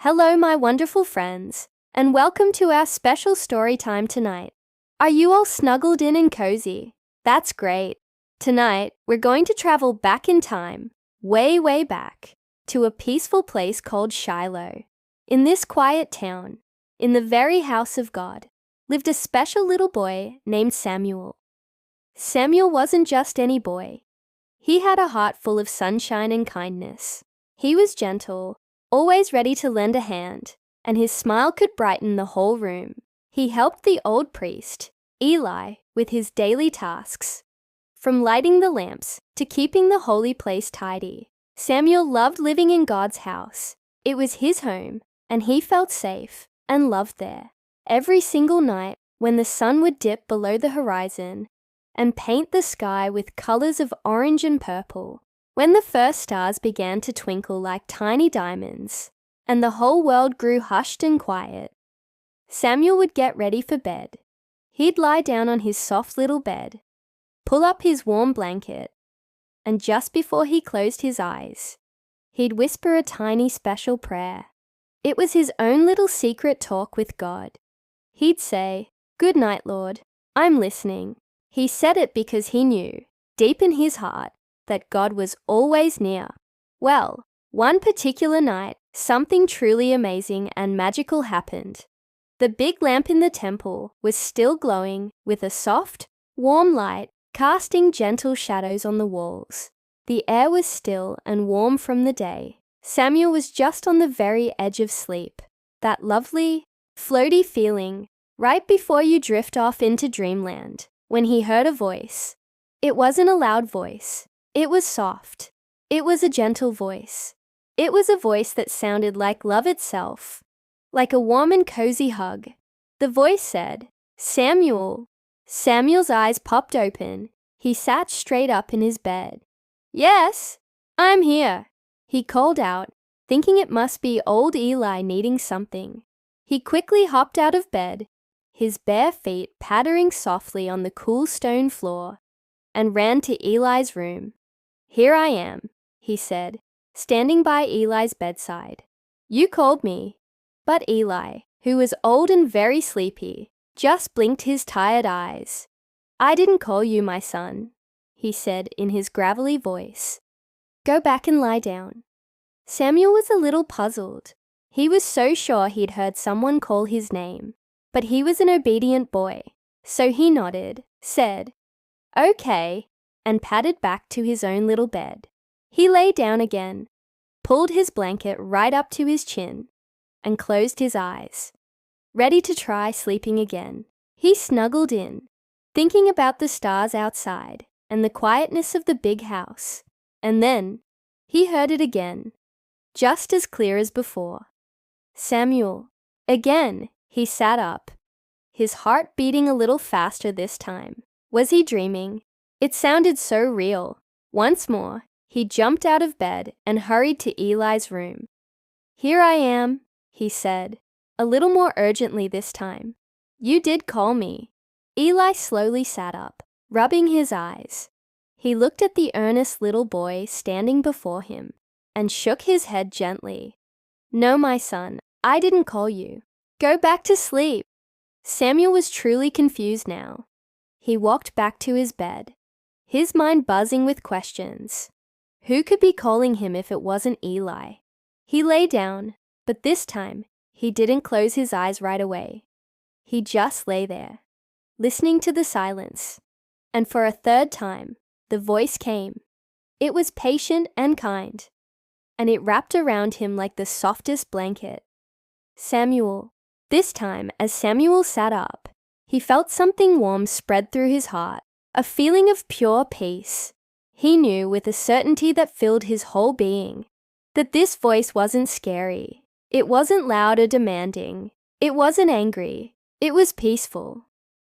Hello, my wonderful friends, and welcome to our special story time tonight. Are you all snuggled in and cozy? That's great. Tonight, we're going to travel back in time, way, way back, to a peaceful place called Shiloh. In this quiet town, in the very house of God, lived a special little boy named Samuel. Samuel wasn't just any boy. He had a heart full of sunshine and kindness. He was gentle, always ready to lend a hand, and his smile could brighten the whole room. He helped the old priest, Eli, with his daily tasks, from lighting the lamps to keeping the holy place tidy. Samuel loved living in God's house. It was his home, and he felt safe and loved there. Every single night, when the sun would dip below the horizon and paint the sky with colors of orange and purple, when the first stars began to twinkle like tiny diamonds, and the whole world grew hushed and quiet, Samuel would get ready for bed. He'd lie down on his soft little bed, pull up his warm blanket, and just before he closed his eyes, he'd whisper a tiny special prayer. It was his own little secret talk with God. He'd say, "Good night, Lord. I'm listening." He said it because he knew, deep in his heart, that God was always near. Well, one particular night, something truly amazing and magical happened. The big lamp in the temple was still glowing with a soft, warm light, casting gentle shadows on the walls. The air was still and warm from the day. Samuel was just on the very edge of sleep, that lovely, floaty feeling right before you drift off into dreamland, when he heard a voice. It wasn't a loud voice. It was soft. It was a gentle voice. It was a voice that sounded like love itself, like a warm and cozy hug. The voice said, "Samuel." Samuel's eyes popped open. He sat straight up in his bed. "Yes, I'm here," he called out, thinking it must be old Eli needing something. He quickly hopped out of bed, his bare feet pattering softly on the cool stone floor, and ran to Eli's room. "Here I am," he said, standing by Eli's bedside. "You called me." But Eli, who was old and very sleepy, just blinked his tired eyes. "I didn't call you, my son," he said in his gravelly voice. "Go back and lie down." Samuel was a little puzzled. He was so sure he'd heard someone call his name, but he was an obedient boy, so he nodded, said, "Okay," and padded back to his own little bed. He lay down again, pulled his blanket right up to his chin, and closed his eyes, ready to try sleeping again. He snuggled in, thinking about the stars outside and the quietness of the big house. And then he heard it again, just as clear as before. "Samuel." Again, he sat up, his heart beating a little faster this time. Was he dreaming? It sounded so real. Once more, he jumped out of bed and hurried to Eli's room. "Here I am," he said, a little more urgently this time. "You did call me." Eli slowly sat up, rubbing his eyes. He looked at the earnest little boy standing before him and shook his head gently. "No, my son, I didn't call you. Go back to sleep." Samuel was truly confused now. He walked back to his bed, his mind buzzing with questions. Who could be calling him if it wasn't Eli? He lay down, but this time he didn't close his eyes right away. He just lay there, listening to the silence. And for a third time, the voice came. It was patient and kind, and it wrapped around him like the softest blanket. "Samuel." This time, as Samuel sat up, he felt something warm spread through his heart, a feeling of pure peace. He knew with a certainty that filled his whole being that this voice wasn't scary. It wasn't loud or demanding. It wasn't angry. It was peaceful,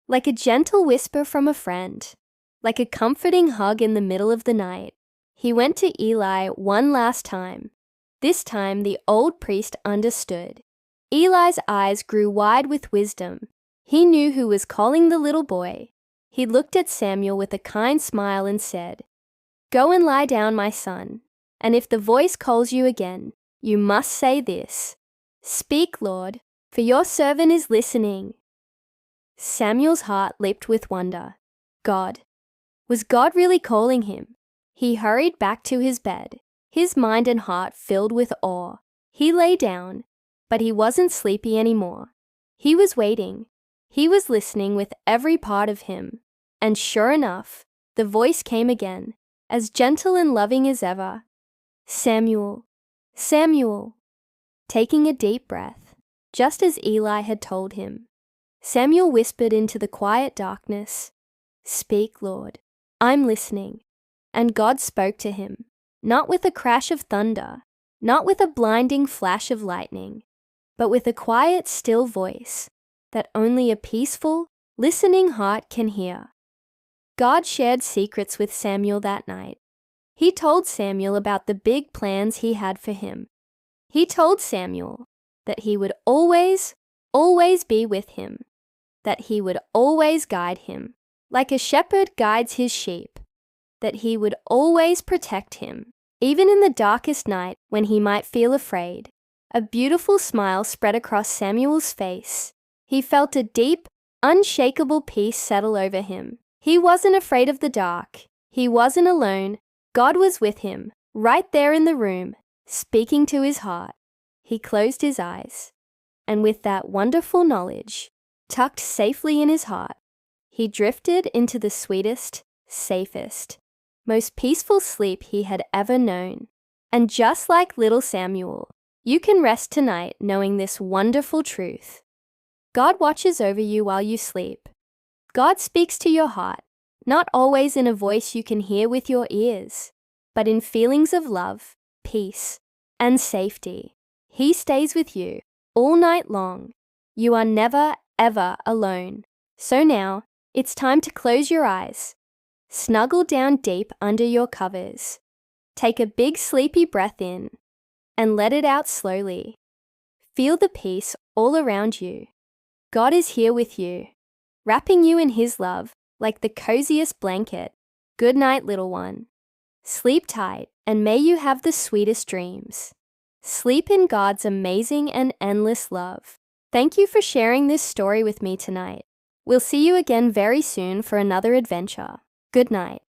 like a gentle whisper from a friend, like a comforting hug in the middle of the night. He went to Eli one last time. This time, the old priest understood. Eli's eyes grew wide with wisdom. He knew who was calling the little boy. He looked at Samuel with a kind smile and said, "Go and lie down, my son, and if the voice calls you again, you must say this: Speak, Lord, for your servant is listening." Samuel's heart leaped with wonder. God. Was God really calling him? He hurried back to his bed, his mind and heart filled with awe. He lay down, but he wasn't sleepy anymore. He was waiting. He was listening with every part of him. And sure enough, the voice came again, as gentle and loving as ever. "Samuel, Samuel." Taking a deep breath, just as Eli had told him, Samuel whispered into the quiet darkness, "Speak, Lord, I'm listening." And God spoke to him, not with a crash of thunder, not with a blinding flash of lightning, but with a quiet, still voice that only a peaceful, listening heart can hear. God shared secrets with Samuel that night. He told Samuel about the big plans he had for him. He told Samuel that he would always, always be with him, that he would always guide him, like a shepherd guides his sheep, that he would always protect him, even in the darkest night when he might feel afraid. A beautiful smile spread across Samuel's face. He felt a deep, unshakable peace settle over him. He wasn't afraid of the dark. He wasn't alone. God was with him, right there in the room, speaking to his heart. He closed his eyes, and with that wonderful knowledge tucked safely in his heart, he drifted into the sweetest, safest, most peaceful sleep he had ever known. And just like little Samuel, you can rest tonight knowing this wonderful truth. God watches over you while you sleep. God speaks to your heart, not always in a voice you can hear with your ears, but in feelings of love, peace, and safety. He stays with you all night long. You are never, ever alone. So now, it's time to close your eyes. Snuggle down deep under your covers. Take a big sleepy breath in and let it out slowly. Feel the peace all around you. God is here with you, wrapping you in His love like the coziest blanket. Good night, little one. Sleep tight, and may you have the sweetest dreams. Sleep in God's amazing and endless love. Thank you for sharing this story with me tonight. We'll see you again very soon for another adventure. Good night.